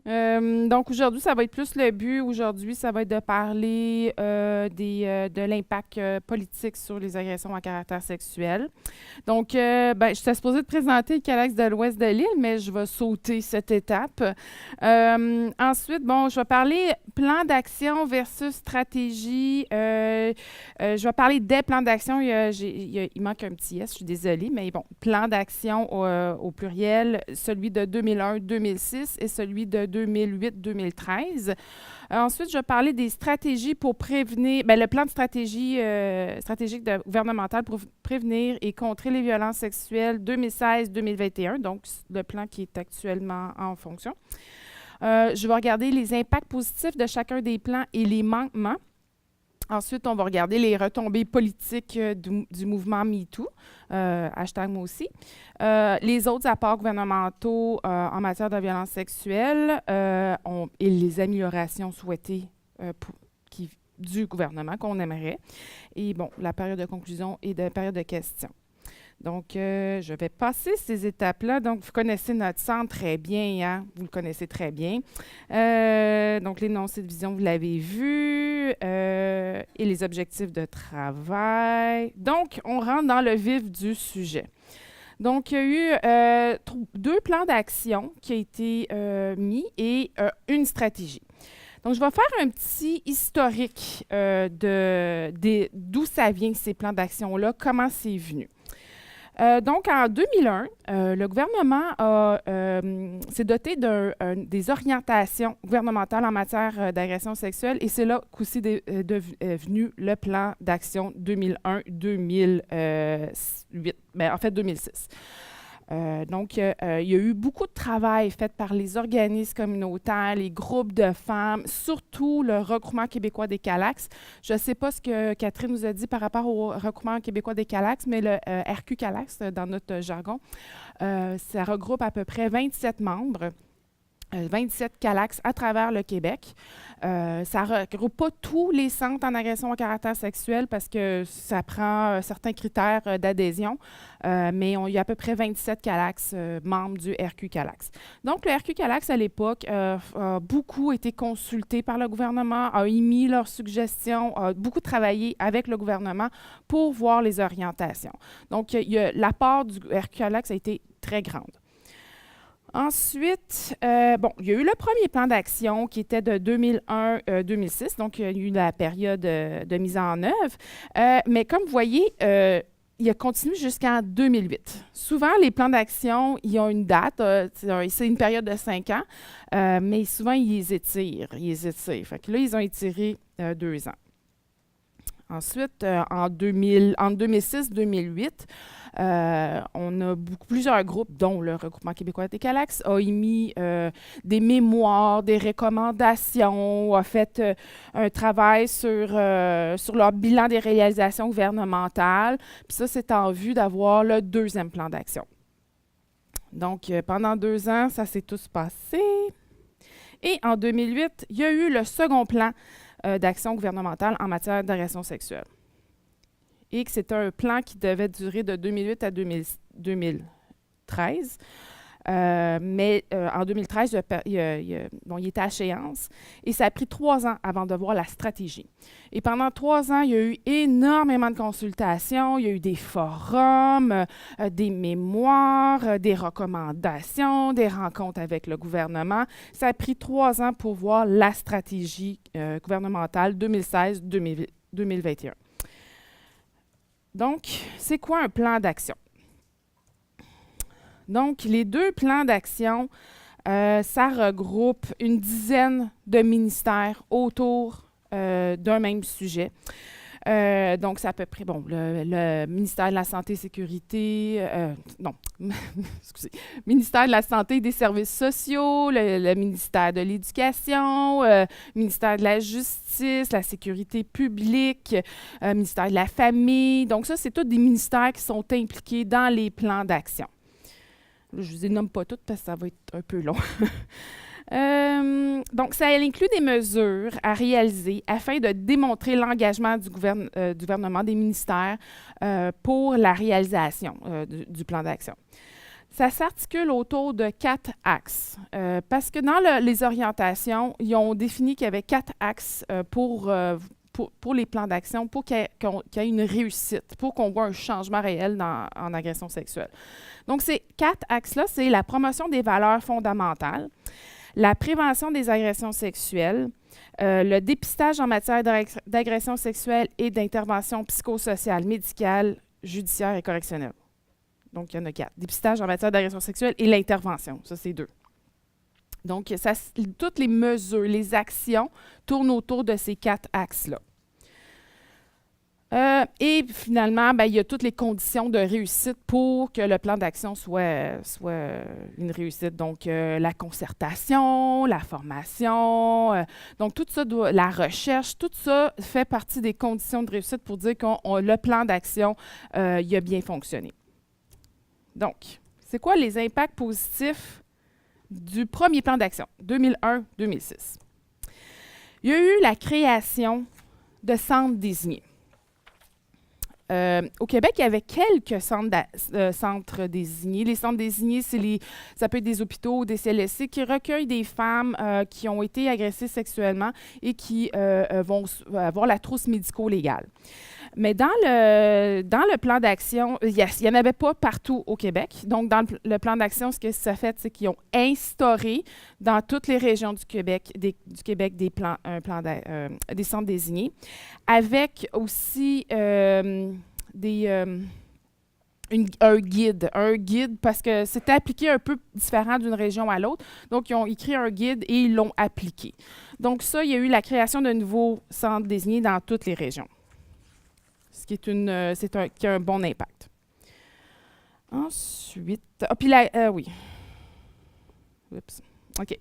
Donc aujourd'hui, ça va être plus le but. Aujourd'hui, ça va être de parler de l'impact politique sur les agressions à caractère sexuel. Donc, j'étais supposée te présenter le Calax de l'Ouest de l'île, mais je vais sauter cette étape. Ensuite, bon, je vais parler plan d'action versus stratégie. Je vais parler des plans d'action. Il manque un petit S, je suis désolée, mais bon, plan d'action au pluriel, celui de 2001-2006 et celui de 2008-2013. Ensuite, je vais parler des stratégies pour prévenir, le plan de stratégie stratégique gouvernemental pour prévenir et contrer les violences sexuelles 2016-2021, donc le plan qui est actuellement en fonction. Je vais regarder les impacts positifs de chacun des plans et les manquements. Ensuite, on va regarder les retombées politiques du mouvement MeToo, hashtag moi aussi. Les autres apports gouvernementaux en matière de violence sexuelle et les améliorations souhaitées du gouvernement qu'on aimerait. Et bon, la période de conclusion et la période de questions. Donc, je vais passer ces étapes-là. Donc, vous connaissez notre centre très bien, hein? Vous le connaissez très bien. Donc, l'énoncé de vision, vous l'avez vu, et les objectifs de travail. Donc, on rentre dans le vif du sujet. Donc, il y a eu 2 plans d'action qui ont été mis et une stratégie. Donc, je vais faire un petit historique d'où ça vient, ces plans d'action-là, comment c'est venu. Donc, en 2001, le gouvernement s'est doté des orientations gouvernementales en matière d'agression sexuelle et c'est là qu'aussi est venu le plan d'action 2001-2008, mais en fait 2006. Donc, il y a eu beaucoup de travail fait par les organismes communautaires, les groupes de femmes, surtout le Regroupement québécois des Calax. Je ne sais pas ce que Catherine nous a dit par rapport au Regroupement québécois des Calax, mais le RQ Calax, dans notre jargon, ça regroupe à peu près 27 membres. 27 Calax à travers le Québec. Ça ne regroupe pas tous les centres en agression à caractère sexuel parce que ça prend certains critères d'adhésion, mais il y a à peu près 27 Calax membres du RQ Calax. Donc, le RQ Calax, à l'époque, a beaucoup été consulté par le gouvernement, a émis leurs suggestions, a beaucoup travaillé avec le gouvernement pour voir les orientations. Donc, l'apport du RQ Calax a été très grande. Ensuite, il y a eu le premier plan d'action qui était de 2001-2006, donc il y a eu la période de mise en œuvre. Mais comme vous voyez, il a continué jusqu'en 2008. Souvent, les plans d'action, ils ont une date, c'est une période de 5 ans, mais souvent, ils les étirent. Fait que là, ils ont étiré 2 ans. Ensuite, entre 2006-2008, on a plusieurs groupes, dont le Regroupement québécois des Calax, a émis des mémoires, des recommandations, a fait un travail sur leur bilan des réalisations gouvernementales. Puis ça, c'est en vue d'avoir le 2e plan d'action. Donc, pendant 2 ans, ça s'est tout passé. Et en 2008, il y a eu le second plan d'action gouvernementale en matière d'agression sexuelle. Et que c'était un plan qui devait durer de 2008 à 2013. Mais en 2013, il était à échéance et ça a pris 3 ans avant de voir la stratégie. Et pendant 3 ans, il y a eu énormément de consultations, il y a eu des forums, des mémoires, des recommandations, des rencontres avec le gouvernement. Ça a pris 3 ans pour voir la stratégie gouvernementale 2016-2021. Donc, c'est quoi un plan d'action? Donc, les 2 plans d'action, ça regroupe une dizaine de ministères autour d'un même sujet. Donc, c'est à peu près, le ministère de la Santé et Sécurité, excusez, ministère de la Santé et des Services sociaux, le ministère de l'Éducation, ministère de la Justice, la Sécurité publique, ministère de la Famille. Donc, ça, c'est tous des ministères qui sont impliqués dans les plans d'action. Là, je ne vous les nomme pas toutes parce que ça va être un peu long. Donc, ça inclut des mesures à réaliser afin de démontrer l'engagement du gouvernement, des ministères pour la réalisation du plan d'action. Ça s'articule autour de 4 axes. Parce que dans les orientations, ils ont défini qu'il y avait 4 axes pour les plans d'action, pour qu'il y ait une réussite, pour qu'on voit un changement réel en agression sexuelle. Donc, ces 4 axes-là, c'est la promotion des valeurs fondamentales, la prévention des agressions sexuelles, le dépistage en matière d'agression sexuelle et d'intervention psychosociale, médicale, judiciaire et correctionnelle. Donc, il y en a 4. Dépistage en matière d'agression sexuelle et l'intervention. Ça, c'est 2. Donc, toutes les mesures, les actions tournent autour de ces 4 axes-là. Et finalement, il y a toutes les conditions de réussite pour que le plan d'action soit une réussite. Donc, la concertation, la formation, donc tout ça, la recherche, tout ça fait partie des conditions de réussite pour dire que le plan d'action, il a bien fonctionné. Donc, c'est quoi les impacts positifs du premier plan d'action, 2001-2006? Il y a eu la création de centres désignés. Au Québec, il y avait quelques centres désignés. Les centres désignés, ça peut être des hôpitaux ou des CLSC qui recueillent des femmes qui ont été agressées sexuellement et qui vont avoir la trousse médico-légale. Mais dans le plan d'action, il n'y en avait pas partout au Québec. Donc, dans le plan d'action, ce que ça fait, c'est qu'ils ont instauré dans toutes les régions du Québec des centres désignés, avec aussi un guide, parce que c'était appliqué un peu différent d'une région à l'autre. Donc, ils ont écrit un guide et ils l'ont appliqué. Donc, ça, il y a eu la création de nouveaux centres désignés dans toutes les régions. Ce qui est qui a un bon impact. Ensuite, oui. Oups. OK.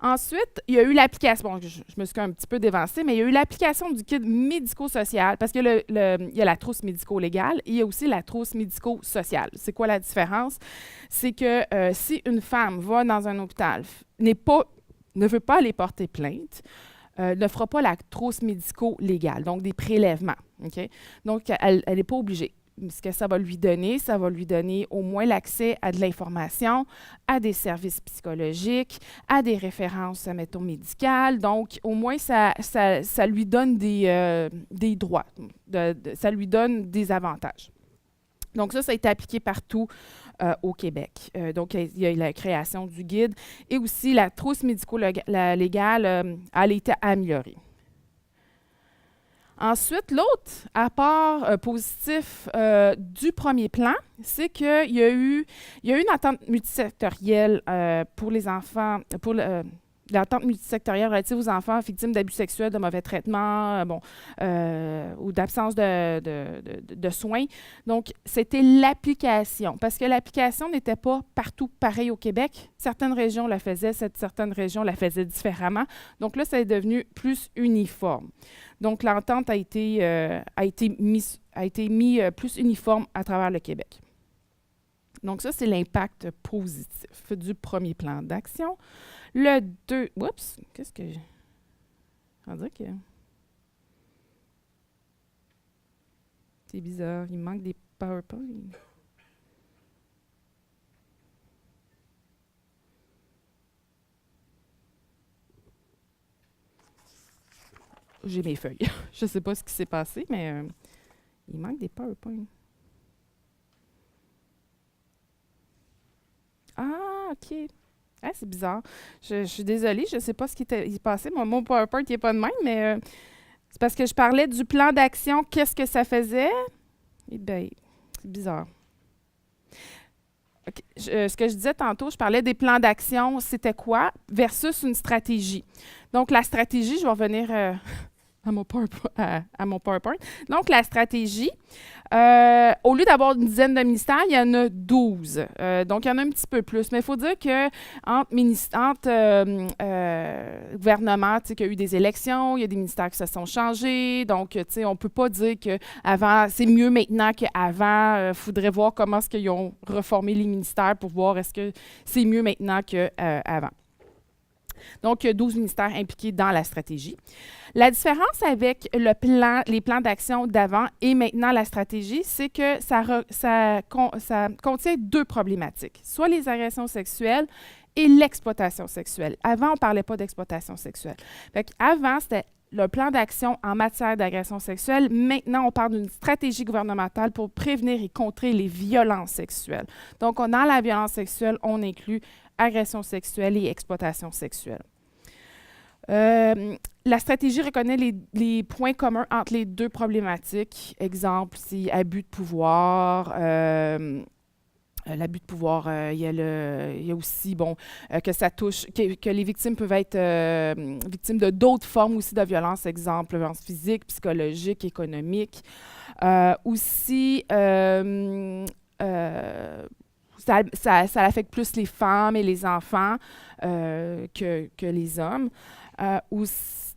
Ensuite, il y a eu l'application, bon, je me suis un petit peu dévancée, mais il y a eu l'application du guide médico-social, parce que il y a la trousse médico-légale et il y a aussi la trousse médico-sociale. C'est quoi la différence? C'est que si une femme va dans un hôpital, ne veut pas aller porter plainte, ne fera pas la trousse médico-légale, donc des prélèvements. Okay? Donc, elle n'est pas obligée. Ce que ça va lui donner au moins l'accès à de l'information, à des services psychologiques, à des références, mettons, médicales. Donc, au moins, ça lui donne des droits, ça lui donne des avantages. Donc, ça a été appliqué partout au Québec. Donc, il y a eu la création du guide et aussi la trousse médico-légale, elle a été améliorée. Ensuite, l'autre apport positif du premier plan, c'est qu'il y a eu une entente multisectorielle pour les enfants, l'entente multisectorielle relative aux enfants victimes d'abus sexuels, de mauvais traitements, ou d'absence de soins. Donc, c'était l'application, parce que l'application n'était pas partout pareil au Québec. Certaines régions la faisaient, certaines régions la faisaient différemment. Donc là, ça est devenu plus uniforme. Donc, l'entente a été mis plus uniforme à travers le Québec. Donc, ça, c'est l'impact positif du premier plan d'action. Le 2... Oups! Qu'est-ce que... On dirait que... C'est bizarre. Il manque des PowerPoint. J'ai mes feuilles. Je ne sais pas ce qui s'est passé, mais il manque des PowerPoint. Ah, OK. Ah, c'est bizarre. Je suis désolée, je ne sais pas ce qui est passé. Mon PowerPoint n'est pas de même, mais c'est parce que je parlais du plan d'action. Qu'est-ce que ça faisait? Eh bien, c'est bizarre. Okay. Ce que je disais tantôt, je parlais des plans d'action, c'était quoi? Versus une stratégie. Donc, la stratégie, je vais revenir à mon PowerPoint. Donc, la stratégie, au lieu d'avoir une dizaine de ministères, il y en a 12. Donc, il y en a un petit peu plus. Mais il faut dire qu'entre gouvernements, qu'il y a eu des élections, il y a des ministères qui se sont changés. Donc, on ne peut pas dire qu'avant, c'est mieux maintenant qu'avant. Il faudrait voir comment est-ce qu'ils ont reformé les ministères pour voir est-ce que c'est mieux maintenant qu'avant. Donc, il y a 12 ministères impliqués dans la stratégie. La différence avec les plans d'action d'avant et maintenant la stratégie, c'est que ça contient deux problématiques, soit les agressions sexuelles et l'exploitation sexuelle. Avant, on ne parlait pas d'exploitation sexuelle. Avant, c'était le plan d'action en matière d'agression sexuelle. Maintenant, on parle d'une stratégie gouvernementale pour prévenir et contrer les violences sexuelles. Donc, dans la violence sexuelle, on inclut agression sexuelle et exploitation sexuelle. La stratégie reconnaît les points communs entre les deux problématiques. Exemple, c'est abus de pouvoir. L'abus de pouvoir, il y a aussi que ça touche, que les victimes peuvent être victimes de d'autres formes aussi de violence, exemple, violence physique, psychologique, économique. Aussi, ça affecte plus les femmes et les enfants que les hommes.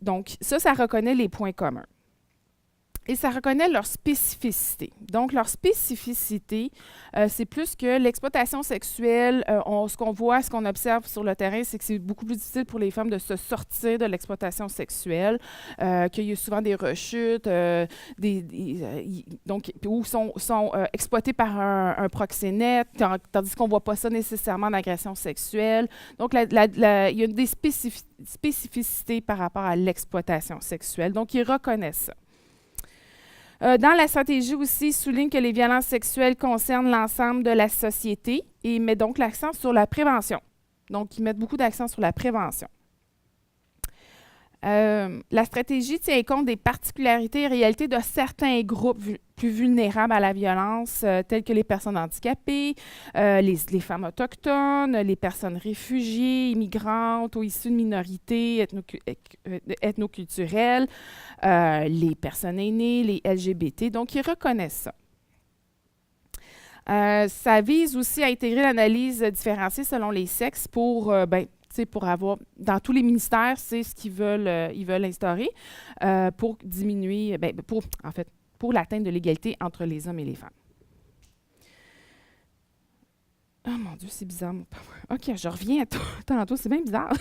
Donc, ça reconnaît les points communs. Et ça reconnaît leur spécificité. Donc, leur spécificité, c'est plus que l'exploitation sexuelle. Ce qu'on voit, ce qu'on observe sur le terrain, c'est que c'est beaucoup plus difficile pour les femmes de se sortir de l'exploitation sexuelle, qu'il y a souvent des rechutes, où sont exploitées par un proxénète, tandis qu'on ne voit pas ça nécessairement en agression sexuelle. Donc, il y a des spécificités par rapport à l'exploitation sexuelle. Donc, ils reconnaissent ça. Dans la stratégie aussi, il souligne que les violences sexuelles concernent l'ensemble de la société et met donc l'accent sur la prévention. Donc, ils mettent beaucoup d'accent sur la prévention. La stratégie tient compte des particularités et réalités de certains groupes plus vulnérables à la violence, tels que les personnes handicapées, les femmes autochtones, les personnes réfugiées, immigrantes ou issues de minorités ethnoculturelles, les personnes aînées, les LGBT. Donc, ils reconnaissent ça. Ça vise aussi à intégrer l'analyse différenciée selon les sexes pour avoir, dans tous les ministères, c'est ce qu'ils veulent instaurer pour diminuer, pour l'atteinte de l'égalité entre les hommes et les femmes. Oh mon Dieu, c'est bizarre. OK, je reviens à tantôt, c'est bien bizarre.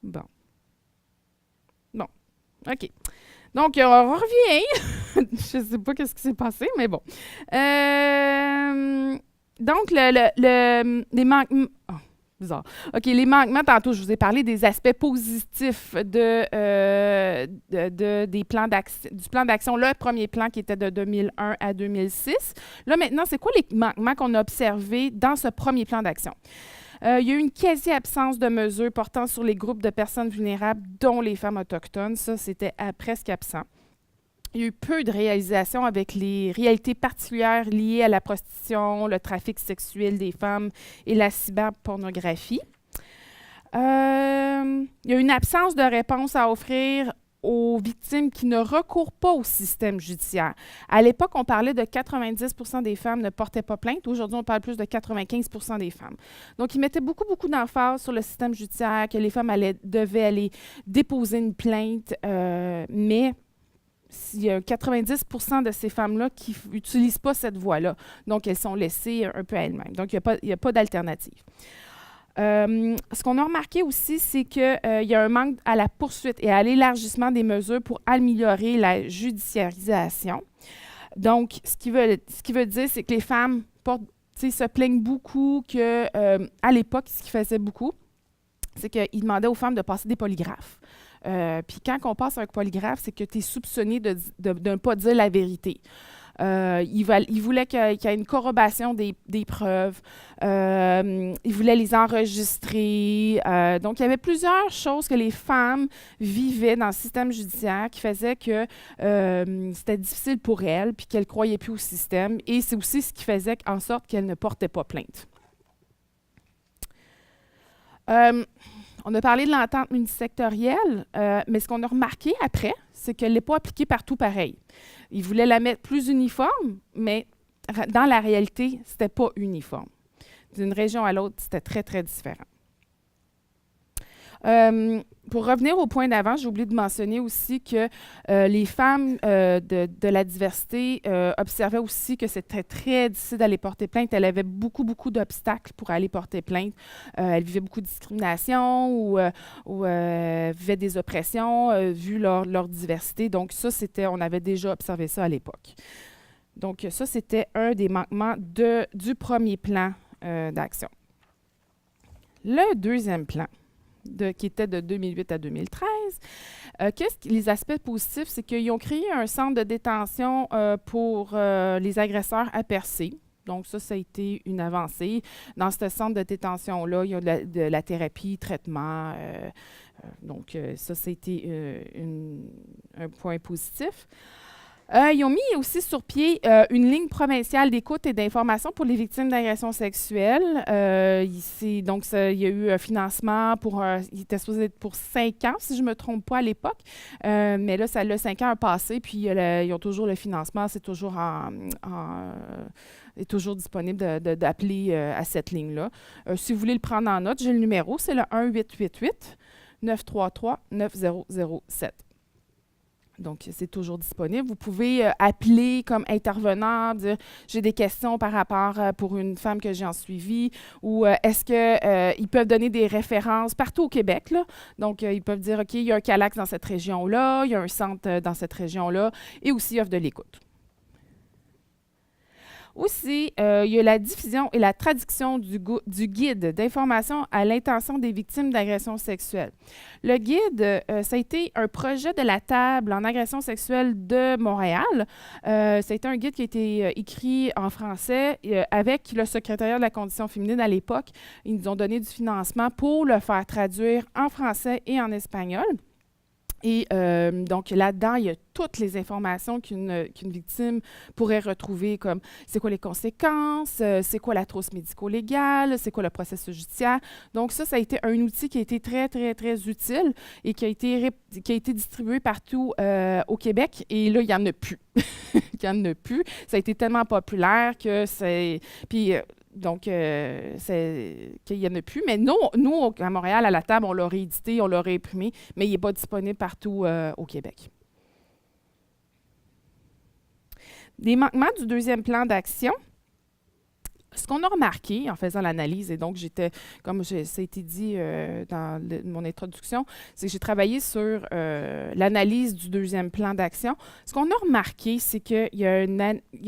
Bon, OK. Donc, on revient. Je ne sais pas ce qui s'est passé, mais bon. Donc, les manquements... Oh, bizarre. OK, les manquements, tantôt, je vous ai parlé des aspects positifs du plan d'action. Le premier plan qui était de 2001 à 2006. Là, maintenant, c'est quoi les manquements qu'on a observés dans ce premier plan d'action? Il y a eu une quasi-absence de mesures portant sur les groupes de personnes vulnérables, dont les femmes autochtones. Ça, c'était presque absent. Il y a eu peu de réalisations avec les réalités particulières liées à la prostitution, le trafic sexuel des femmes et la cyberpornographie. Il y a une absence de réponse à offrir aux victimes qui ne recourent pas au système judiciaire. À l'époque, on parlait de 90% des femmes ne portaient pas plainte. Aujourd'hui, on parle plus de 95% des femmes. Donc, ils mettaient beaucoup d'emphase sur le système judiciaire, que les femmes devaient aller déposer une plainte, mais il y a 90% de ces femmes-là qui n'utilisent pas cette voie-là. Donc, elles sont laissées un peu à elles-mêmes. Donc, il n'y a pas d'alternative. Ce qu'on a remarqué aussi, c'est qu'il y a un manque à la poursuite et à l'élargissement des mesures pour améliorer la judiciarisation. Donc, ce qui veut dire, c'est que les femmes se plaignent beaucoup qu'à l'époque, ce qu'ils faisaient beaucoup, c'est qu'ils demandaient aux femmes de passer des polygraphes. Puis quand on passe un polygraphe, c'est que tu es soupçonné de ne pas dire la vérité. Ils voulaient qu'il y ait une corroboration des preuves. Ils voulaient les enregistrer. Donc, il y avait plusieurs choses que les femmes vivaient dans le système judiciaire qui faisaient que c'était difficile pour elles puis qu'elles ne croyaient plus au système. Et c'est aussi ce qui faisait en sorte qu'elles ne portaient pas plainte. On a parlé de l'entente multisectorielle, mais ce qu'on a remarqué après, c'est qu'elle n'est pas appliquée partout pareil. Ils voulaient la mettre plus uniforme, mais dans la réalité, ce n'était pas uniforme. D'une région à l'autre, c'était très, très différent. Pour revenir au point d'avant, j'ai oublié de mentionner aussi que les femmes de la diversité observaient aussi que c'était très difficile d'aller porter plainte. Elles avaient beaucoup, beaucoup d'obstacles pour aller porter plainte. Elles vivaient beaucoup de discrimination ou vivaient des oppressions vu leur diversité. Donc ça, on avait déjà observé ça à l'époque. Donc ça, c'était un des manquements du premier plan d'action. Le deuxième plan, qui était de 2008 à 2013. Les aspects positifs, c'est qu'ils ont créé un centre de détention pour les agresseurs à Percé. Donc ça a été une avancée. Dans ce centre de détention-là, il y a de la thérapie, traitement. Donc ça a été un point positif. Ils ont mis aussi sur pied une ligne provinciale d'écoute et d'information pour les victimes d'agressions sexuelles. Donc, il y a eu un financement il était supposé être pour 5 ans, si je ne me trompe pas à l'époque. Mais là, le 5 ans a passé, puis ils ont toujours le financement. C'est toujours est toujours disponible d'appeler à cette ligne-là. Si vous voulez le prendre en note, j'ai le numéro, c'est le 1-888-933-9007. Donc, c'est toujours disponible. Vous pouvez appeler comme intervenant, dire « j'ai des questions par rapport pour une femme que j'ai en suivi » ou est-ce qu'ils peuvent donner des références partout au Québec, là. Donc, ils peuvent dire « OK, il y a un CALAX dans cette région-là, il y a un centre dans cette région-là » et aussi offre de l'écoute. Aussi, il y a la diffusion et la traduction du guide d'information à l'intention des victimes d'agressions sexuelles. Le guide, ça a été un projet de la table en agression sexuelle de Montréal. Ça a été un guide qui a été écrit en français avec le secrétariat de la condition féminine à l'époque. Ils nous ont donné du financement pour le faire traduire en français et en espagnol. Et donc, là-dedans, il y a toutes les informations qu'une victime pourrait retrouver, comme c'est quoi les conséquences, c'est quoi la trousse médico-légale, c'est quoi le processus judiciaire. Donc, ça a été un outil qui a été très, très, très utile et qui a été distribué partout au Québec. Et là, il n'y en a plus. Il n'y en a plus. Ça a été tellement populaire que c'est... Puis, donc, qu'il n'y en a plus. Mais nous, à Montréal, à la table, on l'a réédité, on l'a réimprimé, mais il n'est pas disponible partout au Québec. Des manquements du deuxième plan d'action. Ce qu'on a remarqué en faisant l'analyse, et donc comme ça a été dit dans mon introduction, c'est que j'ai travaillé sur l'analyse du deuxième plan d'action. Ce qu'on a remarqué, c'est qu'il y a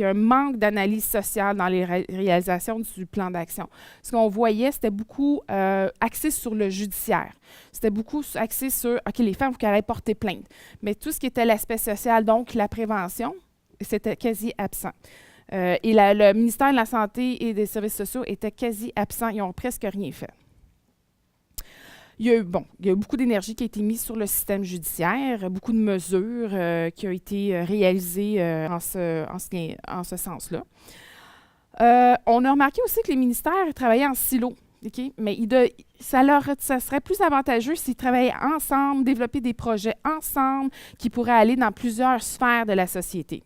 un manque d'analyse sociale dans les réalisations du plan d'action. Ce qu'on voyait, c'était beaucoup axé sur le judiciaire. C'était beaucoup axé sur, OK, les femmes, il faut qu'elles aillent porter plainte. Mais tout ce qui était l'aspect social, donc la prévention, c'était quasi absent. Et le ministère de la Santé et des Services sociaux était quasi absent. Ils n'ont presque rien fait. Il y a eu beaucoup d'énergie qui a été mise sur le système judiciaire, beaucoup de mesures qui ont été réalisées en ce sens-là. On a remarqué aussi que les ministères travaillaient en silo. Okay? Mais ça serait plus avantageux s'ils travaillaient ensemble, développer des projets ensemble qui pourraient aller dans plusieurs sphères de la société.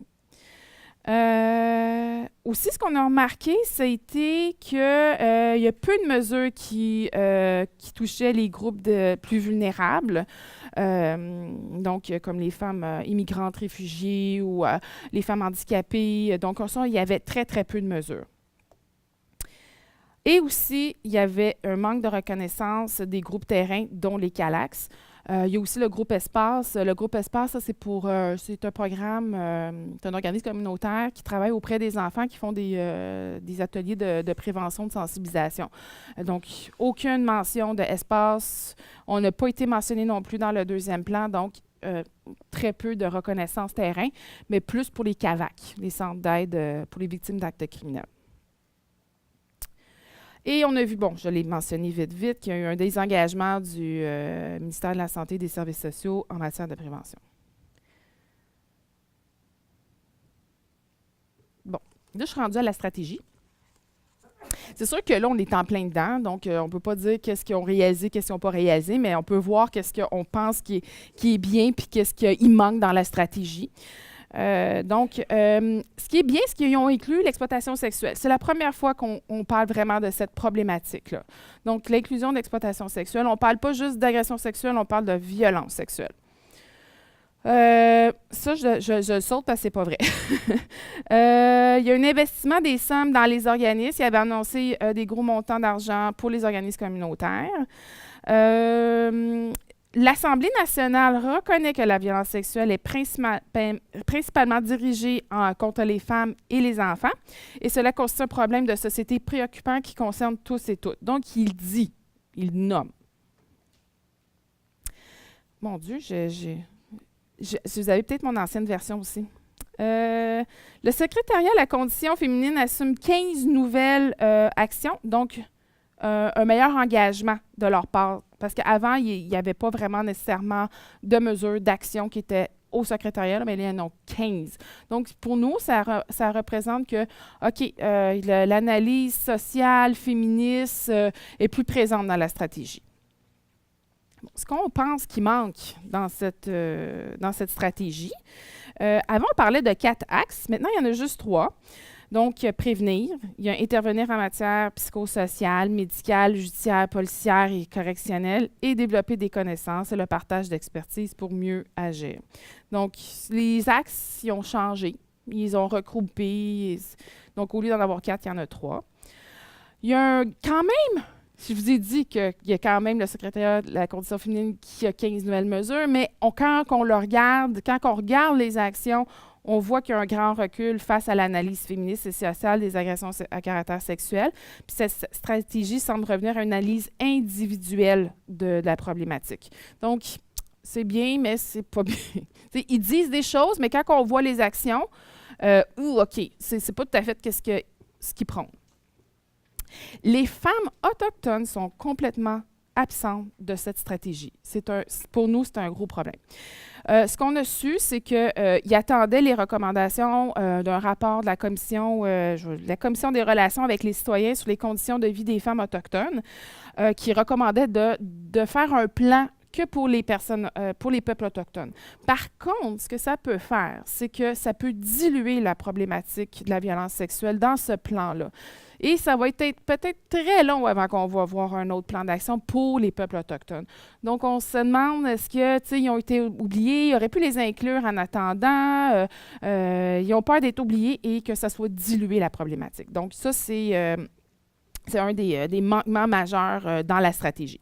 Aussi, ce qu'on a remarqué, c'était qu'il y a peu de mesures qui touchaient les groupes plus vulnérables, donc comme les femmes immigrantes réfugiées ou les femmes handicapées. Donc, il y avait très, très peu de mesures. Et aussi, il y avait un manque de reconnaissance des groupes terrains, dont les CALAX. Il y a aussi le groupe Espace. Le groupe Espace, ça, c'est un programme, c'est un organisme communautaire qui travaille auprès des enfants qui font des ateliers de prévention, de sensibilisation. Donc, aucune mention d'Espace. On n'a pas été mentionné non plus dans le deuxième plan, donc très peu de reconnaissance terrain, mais plus pour les CAVAC, les centres d'aide pour les victimes d'actes criminels. Et on a vu, je l'ai mentionné vite, qu'il y a eu un désengagement du ministère de la Santé et des Services sociaux en matière de prévention. Bon, là, je suis rendue à la stratégie. C'est sûr que là, on est en plein dedans, donc on ne peut pas dire qu'est-ce qu'ils ont réalisé, qu'est-ce qu'ils n'ont pas réalisé, mais on peut voir qu'est-ce qu'on pense qui est bien puis qu'est-ce qu'il manque dans la stratégie. Ce qui est bien, c'est qu'ils ont inclus l'exploitation sexuelle. C'est la première fois qu'on parle vraiment de cette problématique-là. Donc, l'inclusion d'exploitation sexuelle, on ne parle pas juste d'agression sexuelle, on parle de violence sexuelle. Ça, je le saute parce que c'est pas vrai. Il y a un investissement des sommes dans les organismes. Il avait annoncé des gros montants d'argent pour les organismes communautaires. L'Assemblée nationale reconnaît que la violence sexuelle est principalement dirigée contre les femmes et les enfants, et cela constitue un problème de société préoccupant qui concerne tous et toutes. Donc, il nomme. Mon Dieu, vous avez peut-être mon ancienne version aussi. Le secrétariat à la condition féminine assume 15 nouvelles actions, donc un meilleur engagement de leur part. Parce qu'avant, il n'y avait pas vraiment nécessairement de mesures d'action qui étaient au secrétariat, mais il y en a 15. Donc, pour nous, ça représente que, OK, l'analyse sociale, féministe est plus présente dans la stratégie. Bon, ce qu'on pense qui manque dans cette stratégie, avant, on parlait de 4 axes. Maintenant, il y en a juste 3. Donc, prévenir, il y a intervenir en matière psychosociale, médicale, judiciaire, policière et correctionnelle, et développer des connaissances et le partage d'expertise pour mieux agir. Donc, les axes, ils ont changé. Ils ont regroupé. Donc, au lieu d'en avoir 4, il y en a 3. Il y a quand même, je vous ai dit qu'il y a quand même le secrétariat de la condition féminine qui a 15 nouvelles mesures, mais quand on regarde les actions, on voit qu'il y a un grand recul face à l'analyse féministe et sociale des agressions à caractère sexuel. Puis cette stratégie semble revenir à une analyse individuelle de la problématique. Donc, c'est bien, mais c'est pas bien. Ils disent des choses, mais quand on voit les actions, OK, c'est pas tout à fait ce qu'ils prônent. Les femmes autochtones sont complètement absentes de cette stratégie. Pour nous, c'est un gros problème. Ce qu'on a su, c'est qu'ils attendaient les recommandations d'un rapport de la commission des relations avec les citoyens sur les conditions de vie des femmes autochtones, qui recommandait de faire un plan que pour les personnes, pour les peuples autochtones. Par contre, ce que ça peut faire, c'est que ça peut diluer la problématique de la violence sexuelle dans ce plan-là. Et ça va être peut-être très long avant qu'on va avoir un autre plan d'action pour les peuples autochtones. Donc, on se demande, est-ce qu'ils ont été oubliés? Il aurait pu les inclure en attendant. Ils ont peur d'être oubliés et que ça soit dilué, la problématique. Donc, ça, c'est un des manquements majeurs dans la stratégie.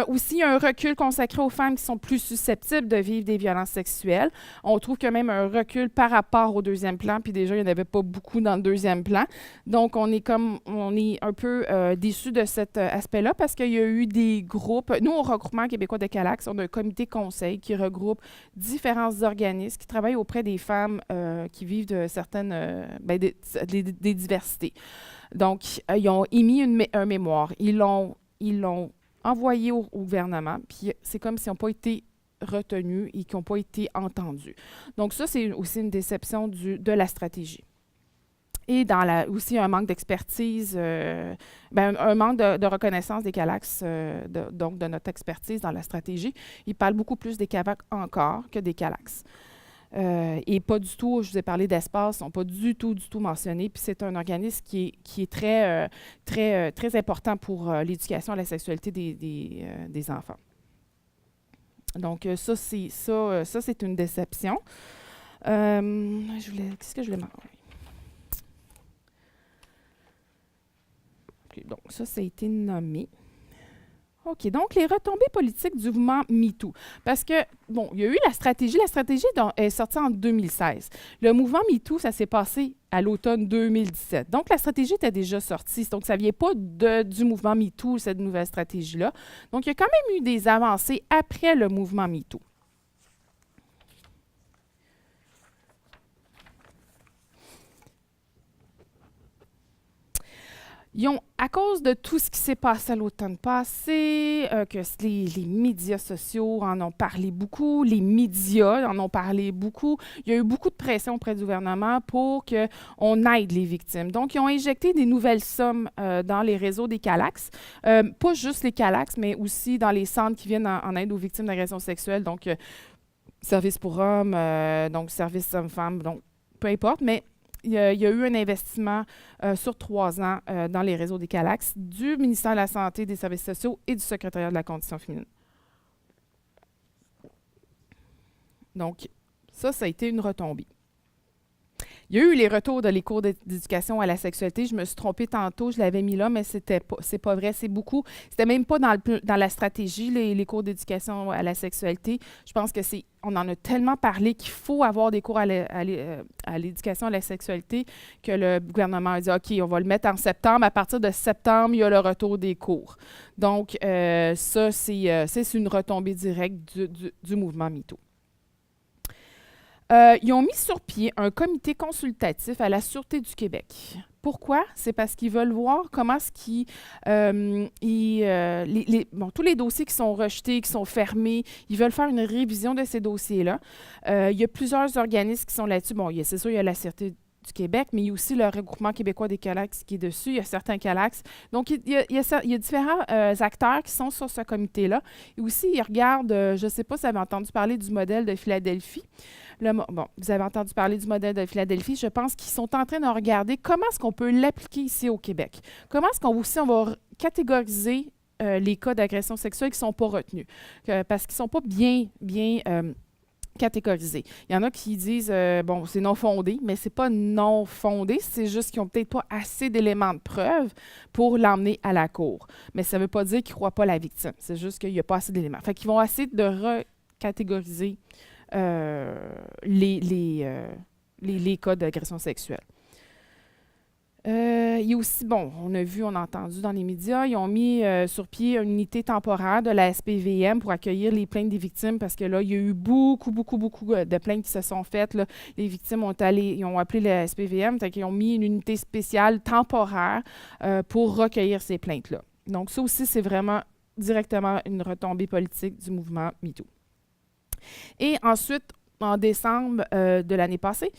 Aussi, un recul consacré aux femmes qui sont plus susceptibles de vivre des violences sexuelles. On trouve qu'il y a même un recul par rapport au deuxième plan, puis déjà, il n'y en avait pas beaucoup dans le deuxième plan. Donc, on est un peu déçus de cet aspect-là parce qu'il y a eu des groupes. Nous, au Regroupement québécois de CALAX, on a un comité conseil qui regroupe différents organismes qui travaillent auprès des femmes qui vivent de certaines des diversités. Donc, ils ont émis un mémoire. Ils l'ont envoyé au gouvernement, puis c'est comme s'ils n'ont pas été retenus et qu'ils n'ont pas été entendus. Donc ça, c'est aussi une déception de la stratégie. Et aussi un manque d'expertise, un manque de reconnaissance des CALAX, donc de notre expertise dans la stratégie. Ils parlent beaucoup plus des CAVAC encore que des CALAX. Et pas du tout, je vous ai parlé d'espace, ils ne sont pas du tout mentionnés. Puis c'est un organisme qui est très important pour l'éducation à la sexualité des enfants. Donc ça, c'est une déception. Qu'est-ce que je voulais marquer? Okay, donc ça a été nommé. OK, donc les retombées politiques du mouvement MeToo. Parce que, bon, il y a eu la stratégie. La stratégie est sortie en 2016. Le mouvement MeToo, ça s'est passé à l'automne 2017. Donc, la stratégie était déjà sortie. Donc, ça ne vient pas du mouvement MeToo, cette nouvelle stratégie-là. Donc, il y a quand même eu des avancées après le mouvement MeToo. À cause de tout ce qui s'est passé à l'automne passé, que les médias sociaux en ont parlé beaucoup, les médias en ont parlé beaucoup, il y a eu beaucoup de pression auprès du gouvernement pour qu'on aide les victimes. Donc, ils ont injecté des nouvelles sommes dans les réseaux des CALAX, pas juste les CALAX, mais aussi dans les centres qui viennent en aide aux victimes d'agressions sexuelles. Donc, service pour hommes, donc service hommes-femmes, donc peu importe, mais il y a eu un investissement sur 3 ans dans les réseaux des CALAX du ministère de la Santé, des Services sociaux et du Secrétariat de la Condition féminine. Donc, ça a été une retombée. Il y a eu les retours de les cours d'éducation à la sexualité. Je me suis trompée tantôt, je l'avais mis là, mais c'est pas vrai. C'est beaucoup. C'était même pas dans la stratégie, les cours d'éducation à la sexualité. Je pense que on en a tellement parlé qu'il faut avoir des cours à l'éducation à la sexualité que le gouvernement a dit, OK, on va le mettre en septembre. À partir de septembre, il y a le retour des cours. Donc, ça, c'est une retombée directe du mouvement MeToo. Ils ont mis sur pied un comité consultatif à la Sûreté du Québec. Pourquoi? C'est parce qu'ils veulent voir comment tous les dossiers qui sont rejetés, qui sont fermés, ils veulent faire une révision de ces dossiers-là. Il y a plusieurs organismes qui sont là-dessus. Bon, c'est sûr, il y a la Sûreté du Québec, mais il y a aussi le regroupement québécois des CALAX qui est dessus. Il y a certains CALAX. Donc, il y a différents acteurs qui sont sur ce comité-là. Et aussi, ils regardent, je ne sais pas si vous avez entendu parler du modèle de Philadelphie. Vous avez entendu parler du modèle de Philadelphie. Je pense qu'ils sont en train de regarder comment est-ce qu'on peut l'appliquer ici au Québec. Comment est-ce qu'on va catégoriser les cas d'agression sexuelle qui ne sont pas retenus. Parce qu'ils ne sont pas bien catégorisés. Il y en a qui disent, c'est non fondé, mais c'est pas non fondé, c'est juste qu'ils n'ont peut-être pas assez d'éléments de preuve pour l'emmener à la cour. Mais ça ne veut pas dire qu'ils ne croient pas la victime. C'est juste qu'il n'y a pas assez d'éléments. Fait qu'ils vont essayer de recatégoriser les cas d'agression sexuelle. Il y a aussi, on a entendu dans les médias, ils ont mis sur pied une unité temporaire de la SPVM pour accueillir les plaintes des victimes parce que là, il y a eu beaucoup de plaintes qui se sont faites. Là. Les victimes ils ont appelé la SPVM, ils ont mis une unité spéciale temporaire pour recueillir ces plaintes-là. Donc, ça aussi, c'est vraiment directement une retombée politique du mouvement MeToo. Et ensuite, en décembre de l'année passée,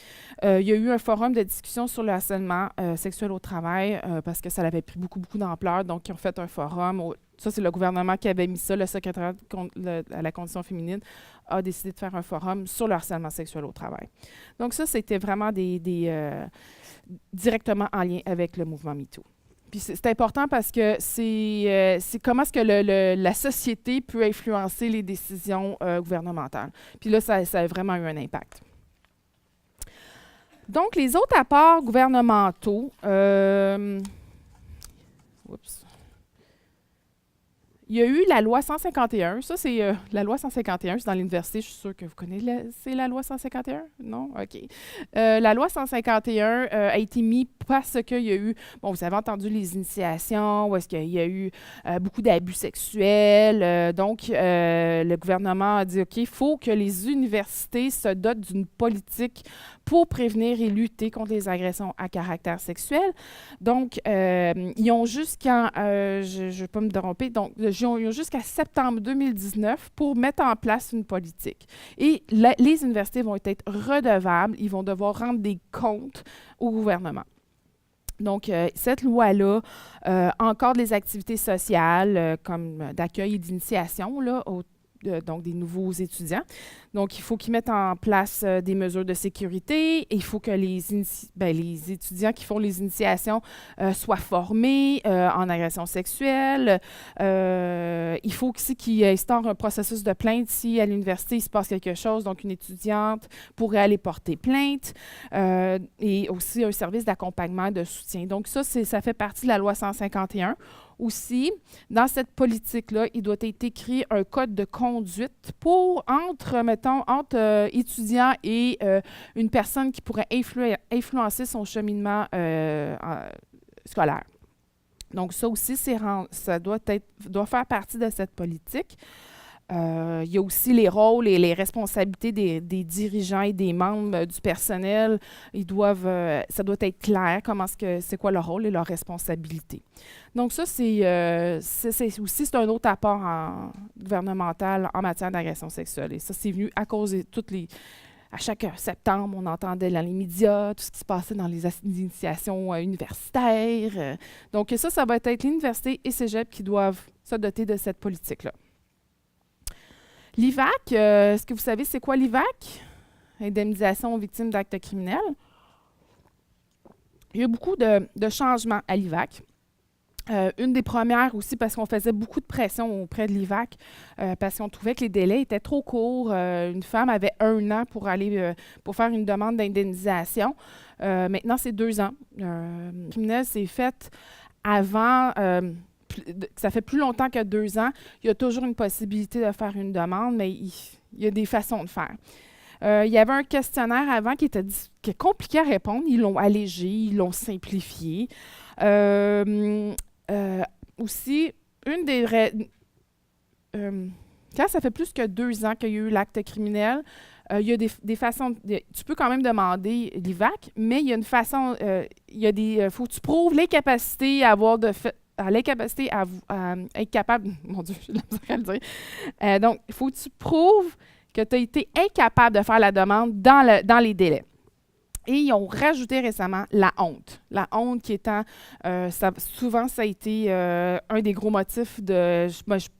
il y a eu un forum de discussion sur le harcèlement sexuel au travail parce que ça avait pris beaucoup d'ampleur. Donc, ils ont fait un forum. Ça, c'est le gouvernement qui avait mis ça. Le secrétaire à la condition féminine a décidé de faire un forum sur le harcèlement sexuel au travail. Donc, ça, c'était vraiment directement en lien avec le mouvement MeToo. Puis c'est important parce que c'est comment est-ce que la société peut influencer les décisions gouvernementales. Puis là, ça a vraiment eu un impact. Donc, les autres apports gouvernementaux, il y a eu la loi 151. Ça, c'est la loi 151. C'est dans l'université. Je suis sûre que vous connaissez. C'est la loi 151? Non? OK. La loi 151 a été mise parce qu'il y a eu... vous avez entendu les initiations, où est-ce qu'il y a eu beaucoup d'abus sexuels. Donc, le gouvernement a dit, OK, il faut que les universités se dotent d'une politique pour prévenir et lutter contre les agressions à caractère sexuel. Donc, ils ont jusqu'à... je ne vais pas me tromper. Donc, ils ont jusqu'à septembre 2019 pour mettre en place une politique. Et les universités vont être redevables. Ils vont devoir rendre des comptes au gouvernement. Donc, cette loi-là encadre les activités sociales comme d'accueil et d'initiation donc des nouveaux étudiants. Donc, il faut qu'ils mettent en place des mesures de sécurité. Et il faut que les étudiants qui font les initiations soient formés en agression sexuelle. Il faut aussi qu'ils instaurent un processus de plainte si à l'université il se passe quelque chose. Donc, une étudiante pourrait aller porter plainte. Et aussi un service d'accompagnement et de soutien. Donc, ça fait partie de la loi 151. Aussi, dans cette politique-là, il doit être écrit un code de conduite pour entre étudiants et une personne qui pourrait influencer son cheminement scolaire. Donc, ça aussi, ça doit faire partie de cette politique. Il y a aussi les rôles et les responsabilités des dirigeants et des membres du personnel. Ça doit être clair c'est quoi leur rôle et leur responsabilité. Donc ça, c'est un autre apport gouvernemental en matière d'agression sexuelle. Et ça, c'est venu à cause de à chaque septembre, on entendait dans les médias tout ce qui se passait dans les initiations universitaires. Donc ça va être l'université et cégep qui doivent se doter de cette politique-là. L'IVAC, est-ce que vous savez c'est quoi l'IVAC? Indemnisation aux victimes d'actes criminels. Il y a beaucoup de changements à l'IVAC. Une des premières aussi parce qu'on faisait beaucoup de pression auprès de l'IVAC parce qu'on trouvait que les délais étaient trop courts. Une femme avait 1 an pour aller pour faire une demande d'indemnisation. Maintenant, c'est 2 ans. Le criminel, c'est fait avant, ça fait plus longtemps que 2 ans. Il y a toujours une possibilité de faire une demande, mais il y a des façons de faire. Il y avait un questionnaire avant qui était compliqué à répondre. Ils l'ont allégé, ils l'ont simplifié. Aussi, une des quand ça fait plus que 2 ans qu'il y a eu l'acte criminel, il y a des façons. Tu peux quand même demander l'IVAC, mais il y a une façon. Il y a des. Faut que tu prouves l'incapacité à avoir l'incapacité à être capable. Mon Dieu, j'ai de la misère à le dire. Donc, il faut que tu prouves que tu as été incapable de faire la demande dans les délais. Et ils ont rajouté récemment la honte. La honte qui étant, souvent ça a été un des gros motifs de je ne suis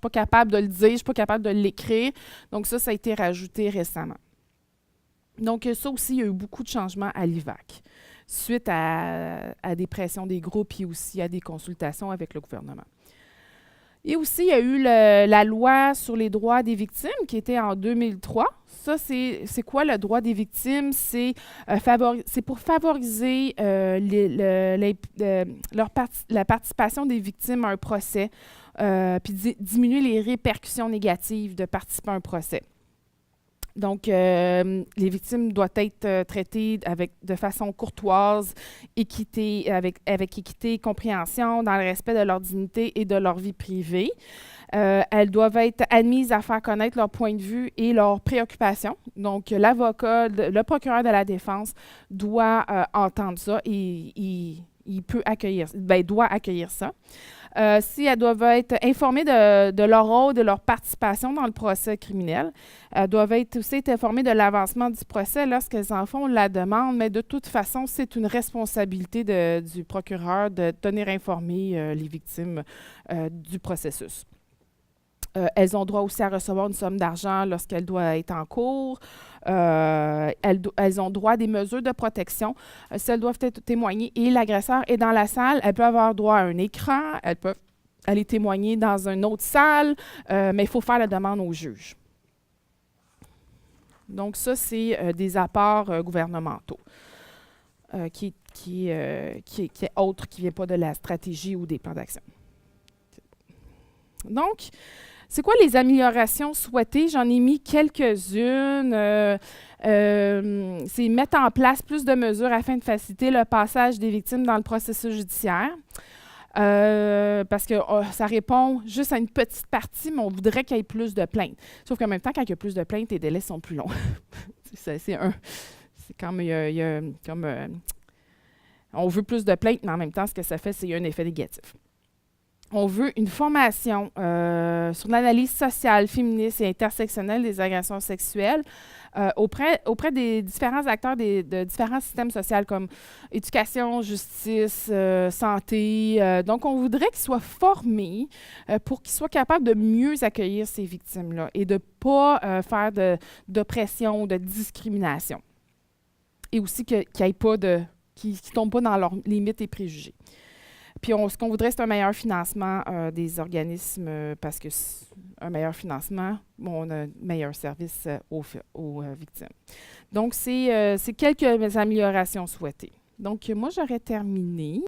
pas capable de le dire, je ne suis pas capable de l'écrire. Donc ça a été rajouté récemment. Donc ça aussi, il y a eu beaucoup de changements à l'IVAC suite à des pressions des groupes et aussi à des consultations avec le gouvernement. Et aussi, il y a eu la loi sur les droits des victimes qui était en 2003. Ça, c'est quoi le droit des victimes? C'est pour favoriser la participation des victimes à un procès, puis diminuer les répercussions négatives de participer à un procès. Donc, les victimes doivent être traitées de façon courtoise, avec équité, compréhension, dans le respect de leur dignité et de leur vie privée. Elles doivent être admises à faire connaître leur point de vue et leurs préoccupations. Donc, l'avocat, le procureur de la défense doit entendre ça et il peut accueillir, doit accueillir ça. Si elles doivent être informées de leur rôle, de leur participation dans le procès criminel. Elles doivent aussi être informées de l'avancement du procès lorsqu'elles en font la demande, mais de toute façon, c'est une responsabilité du procureur de tenir informées les victimes du processus. Elles ont droit aussi à recevoir une somme d'argent lorsqu'elle doit être en cours. Elles ont droit à des mesures de protection. Si elles doivent être témoignées et l'agresseur est dans la salle, elles peuvent avoir droit à un écran, elles peuvent aller témoigner dans une autre salle, mais il faut faire la demande au juge. Donc ça, c'est des apports gouvernementaux qui est autre, qui ne vient pas de la stratégie ou des plans d'action. Donc, c'est quoi les améliorations souhaitées? J'en ai mis quelques-unes. C'est mettre en place plus de mesures afin de faciliter le passage des victimes dans le processus judiciaire. Parce que ça répond juste à une petite partie, mais on voudrait qu'il y ait plus de plaintes. Sauf qu'en même temps, quand il y a plus de plaintes, les délais sont plus longs. C'est comme on veut plus de plaintes, mais en même temps, ce que ça fait, c'est qu'il y a un effet négatif. On veut une formation sur l'analyse sociale, féministe et intersectionnelle des agressions sexuelles auprès des différents acteurs de différents systèmes sociaux comme éducation, justice, santé. Donc, on voudrait qu'ils soient formés pour qu'ils soient capables de mieux accueillir ces victimes-là et de ne pas faire d'oppression ou de discrimination. Et aussi qu'ils ne tombent pas dans leurs limites et préjugés. Puis ce qu'on voudrait, c'est un meilleur financement des organismes parce que un meilleur financement, on a un meilleur service aux victimes. Donc, c'est quelques améliorations souhaitées. Donc, moi, j'aurais terminé.